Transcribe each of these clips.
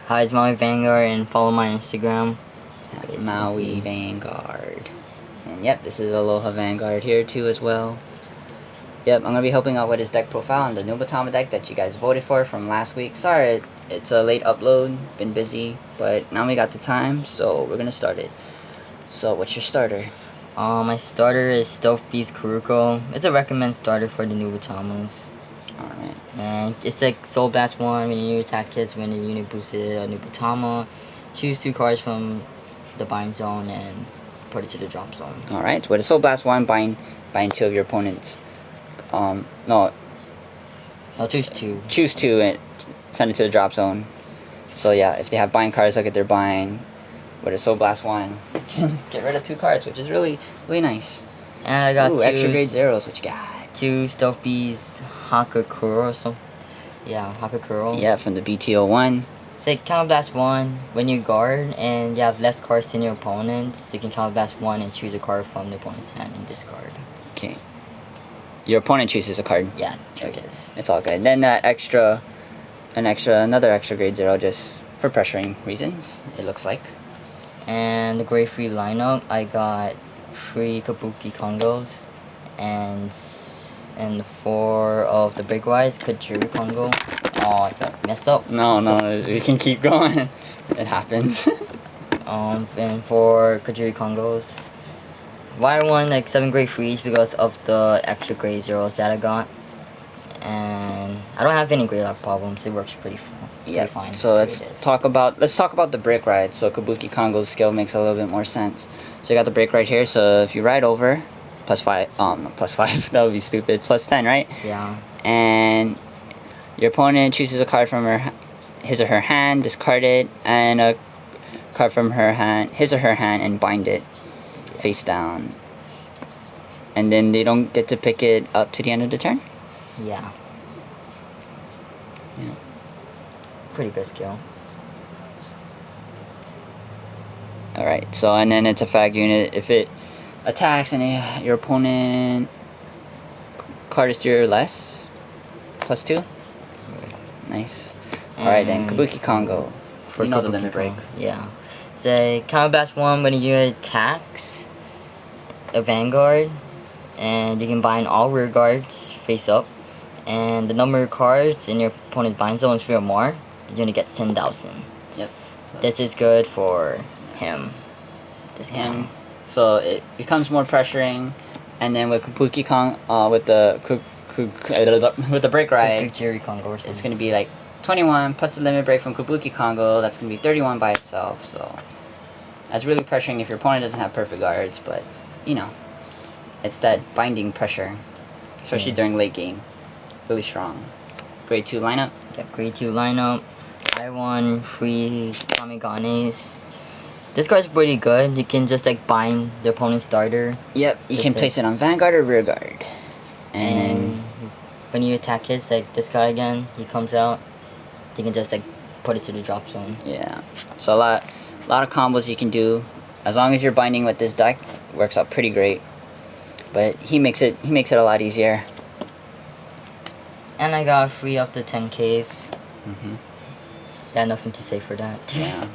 Hi, it's Maui Vanguard, and follow my Instagram. Maui Vanguard. And yep, this is Aloha Vanguard here too as well. Yep, I'm going to be helping out with his deck profile on the Numbatama deck that you guys voted for from last week. Sorry, it's a late upload, been busy, but now we got the time, so we're going to start it. So, what's your starter? My starter is Stealth Beast Kuruko. It's a recommend starter for the Numbatamas. Alright. And it's like Soul Blast 1, when you attack hits when the unit boosted a Numbatama, choose 2 cards from the bind zone and put it to the drop zone. Alright, with a Soul Blast 1, bind 2 of your opponent's. No, choose 2. Choose 2 and send it to the drop zone. So yeah, if they have bind cards, look at their bind. With a Soul Blast 1, you can get rid of 2 cards, which is really nice. And I got 2 extra grade zeros, what you got? 2 Stealth Beast Hakakuro or something. Yeah, Hakakuro. Yeah, from the BTO1. It's like Counter Blast 1, when you guard and you have less cards than your opponents, you can Counter Blast 1 and choose a card from the opponent's hand and discard. Okay. Your opponent chooses a card? Yeah, okay. It's all good. Then that another extra grade 0 just for pressuring reasons, it looks like. And the grade 3 lineup, I got 3 Kabuki Kongos and 4 of the Big Wise Kajiri Kongo. Oh, I messed up. No, we can keep going. It happens. And 4 Kajiri Kongos. Why I won like 7 grade 3s because of the extra grade 0s that I got. And I don't have any grade lock problems. It works pretty fine. So let's talk about the break ride. So Kabuki Kongo's skill makes a little bit more sense. So you got the break ride here. So if you ride over, +5. +5. That would be stupid. +10, right? Yeah. And your opponent chooses a card from his or her hand, discard it, and a card from his or her hand, and bind it face down. And then they don't get to pick it up to the end of the turn. Yeah. Yeah. Pretty good skill. Alright, so and then it's a fag unit. If it attacks and your opponent card is 3 or less, +2. Nice. Alright then, Kabuki Kongo. You know the limit break. Yeah. Say Counter Blast 1 when you attacks a Vanguard, and you can bind all rear guards face up, and the number of cards in your opponent's bind zone is 3 or more. The unit gets 10,000. Yep. So this is good for him. So it becomes more pressuring, and then with Kabuki Kongo, with the break ride, it's gonna be like 21 plus the limit break from Kabuki Kongo. That's gonna be 31 by itself. So that's really pressuring if your opponent doesn't have perfect guards, but you know, it's that binding pressure, especially during late game. Really strong. Grade 2 lineup. Yeah, grade 2 lineup. I won 3 Kamiganes. This card's pretty good. You can just like bind the opponent's starter. Yep, you can place it on Vanguard or Rear Guard. And then when you attack his, like this guy again, he comes out. You can just like put it to the drop zone. Yeah. So a lot of combos you can do. As long as you're binding with this deck, works out pretty great. But he makes it a lot easier. And I got 3 of the 10Ks. Yeah, nothing to say for that. Yeah.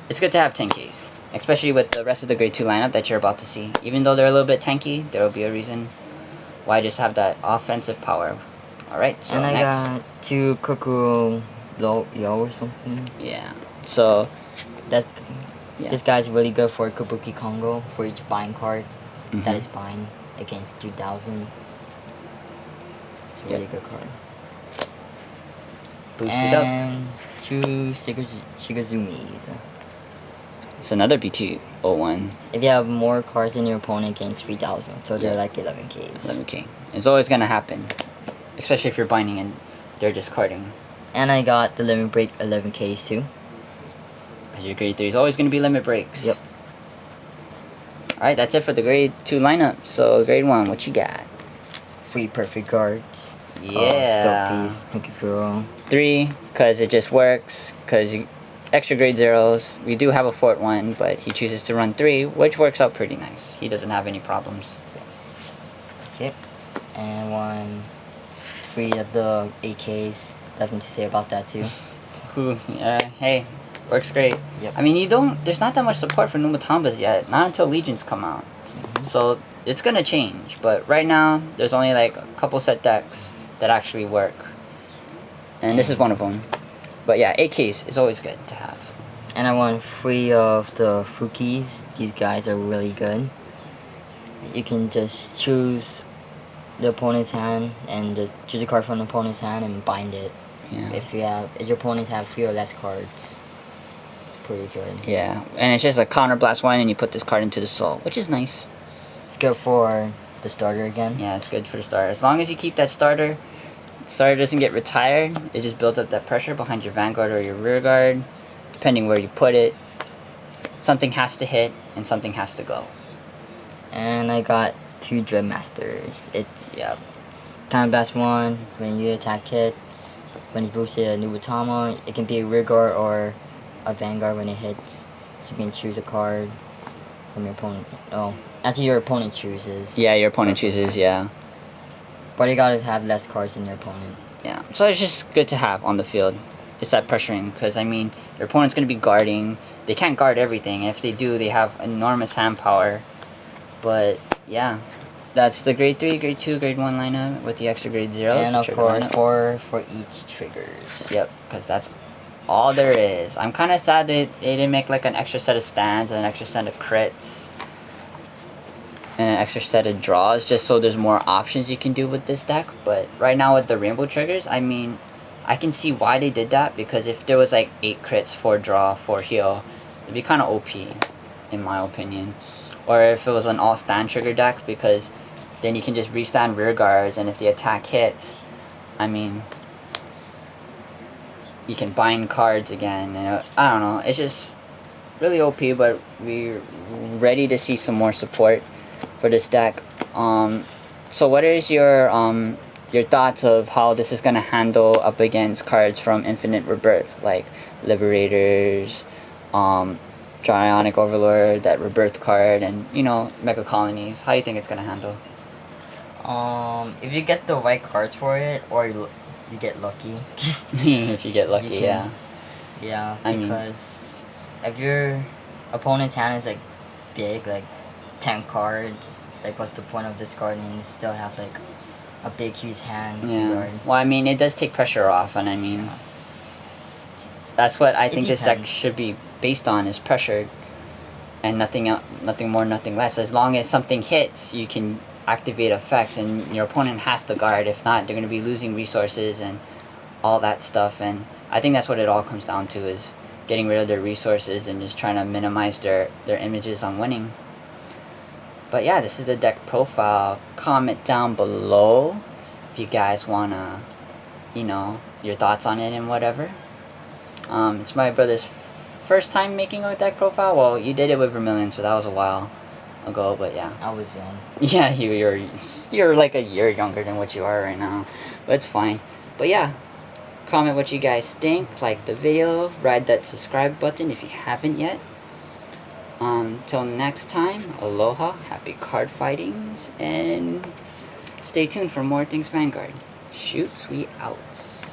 It's good to have 10Ks, especially with the rest of the grade 2 lineup that you're about to see. Even though they're a little bit tanky, there will be a reason why just have that offensive power. Alright, so and next. I got 2 Kokuro Yo or something. Yeah. So this guy's really good for Kabuki Kongo for each bind card that is bind against 2,000. It's a really good card. Boost it up. And 2 Shigazumis. It's another BT01. If you have more cards than your opponent gains 3,000, so they're like 11Ks. 11K. It's always gonna happen, especially if you're binding and they're discarding. And I got the limit break 11Ks too. Because your grade 3 is always gonna be limit breaks. Yep. Alright, that's it for the grade 2 lineup. So grade 1, what you got? 3 perfect guards. Yeah. Stealth Beast, Mukikuro. 3, because it just works. Because extra grade 0s. We do have a fort 1, but he chooses to run 3, which works out pretty nice. He doesn't have any problems. Okay. And 1 3 of the AKs. Nothing to say about that too. Hey, Works great. Yep. I mean, there's not that much support for Numbatamas yet. Not until Legions come out. So it's gonna change. But right now, there's only like a couple set decks that actually work. And this is one of them. But yeah, AKs is always good to have. And I won 3 of the Fukis. These guys are really good. You can just choose the opponent's hand and choose a card from the opponent's hand and bind it. Yeah. If your opponents have 3 or less cards, it's pretty good. Yeah, and it's just a counter blast 1, and you put this card into the soul, which is nice. It's good for the starter again. Yeah, it's good for the starter. As long as you keep that starter doesn't get retired, it just builds up that pressure behind your Vanguard or your rear guard, depending where you put it. Something has to hit, and something has to go. And I got 2 Dreadmasters. It's Yep. Counter Blast 1, when you attack hits, when it's boosted a Numbatama, it can be a rear guard or a Vanguard when it hits. So you can choose a card from your opponent. Oh, actually your opponent chooses. Yeah, your opponent chooses, yeah. But you gotta have less cards than your opponent. Yeah, so it's just good to have on the field. It's that pressuring, because, I mean, your opponent's going to be guarding. They can't guard everything, and if they do, they have enormous hand power. But, yeah, that's the grade 3, grade 2, grade 1 lineup with the extra grade 0s. And of course, 4 for each triggers. Yep, because that's all there is. I'm kind of sad that they didn't make like an extra set of stands and an extra set of crits and an extra set of draws, just so there's more options you can do with this deck. But right now with the rainbow triggers, I mean, I can see why they did that, because if there was like 8 crits, 4 draw, 4 heal, it'd be kind of OP, in my opinion. Or if it was an all stand trigger deck, because then you can just restand rear guards, and if the attack hits, I mean, you can bind cards again, and I don't know, it's just really OP. But we're ready to see some more support for this deck. So what is your thoughts of how this is gonna handle up against cards from Infinite Rebirth, like Liberators, Dryonic Overlord, that Rebirth card, and, you know, Mega Colonies? How do you think it's gonna handle? If you get the right cards for it, or you get lucky. If you get lucky, you yeah. Yeah, I mean, because if your opponent's hand is like big, like 10 cards, like what's the point of discarding? You still have like a big huge hand to yeah. guard. Well, I mean, it does take pressure off, and I mean, that's what I think this deck should be based on, is pressure, and nothing else, nothing more, nothing less. As long as something hits, you can activate effects, and your opponent has to guard. If not, they're going to be losing resources and all that stuff. And I think that's what it all comes down to, is getting rid of their resources and just trying to minimize their images on winning. But yeah, this is the deck profile. Comment down below if you guys want to, you know, your thoughts on it and whatever. It's my brother's first time making a deck profile. Well, you did it with Vermilions, but that was a while ago. But yeah, I was young. yeah, you're like a year younger than what you are right now, but it's fine. But yeah, comment what you guys think, like the video, ride that subscribe button if you haven't yet. Till next time, aloha, happy card fightings, and stay tuned for more things Vanguard. Shoots, we out.